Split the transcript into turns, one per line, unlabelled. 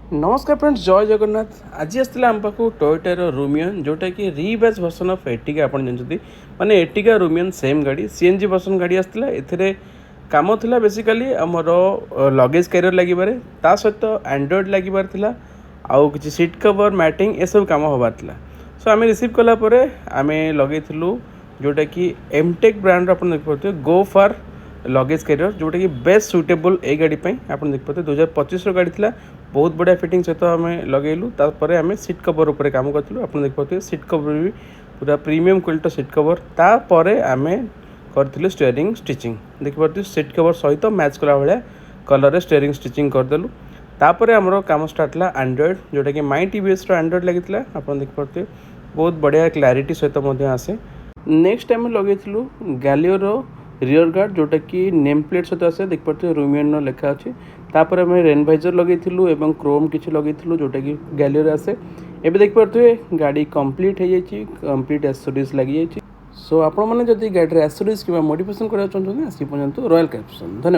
नमस्कार फ्रेंड्स, जय जगन्नाथ। आज आसला आम पाक टोयोटार रूमियन जोटा कि रिबैच वर्सन ऑफ एर्टिगा। आप जानते माने एर्टिगा रूमियन सेम गाड़ी सीएनजी वर्सन गाड़ी आसला। एथिरे काम थिला बेसिकली हमर लगेज कैरियर लागिबारे, ता सहित एंड्रॉइड लागिबार थिला, आउ किछि सीट कवर मैटिंग ए सब काम होबार थिला। सो आमे रिसीव कला परे आमे लगेइथिलु जोटा कि एमटेक ब्रांड आपण देख पाते गो फॉर लगेज कैरियर, जोटा कि बेस्ट सुटेबल ए गाड़ी पे आप देख पाते 2025 गाड़ी थिला। बहुत बढ़िया फिटिंग सहित आम लगेलु। तापर आम सीट कवर उपर काम करूँ। आप देख पाते सीट कवर भी पूरा प्रीमियम क्वालिटी सीट कवर। तापर आम करूँ स्टीयरिंग स्टिचिंग, देखिए सीट कवर सहित मैच कला भाया कलर स्टीयरिंग स्टिचिंग करदेलु। तापर आमर काम स्टार्ट है एंड्रॉइड, जोटा कि माई टीवीएस एंड्रॉइड लगी। आप देख पाते बहुत बढ़िया क्लारिटी सहित आसे। नेक्स्ट आम लगे गैलिओर रियर गार्ड, जोटा कि नेम प्लेट सहित आसे, देख पाते रूमियन लिखा अच्छे। तापर आम रेन भाइजर लगेलु और क्रोम किसी लगेलु जोटा कि गैलिओर आसे। एबे देख पारे गाड़ी कंप्लीट हो जाए, कंप्लीट एसोरीज लगी जाए। सो आपण मैंने जब गाड़ी एसोरीज कि मॉडिफिकेशन करना चाहते हैं आसी पहुँचतु रॉयल कैप्सन। धन्यवाद।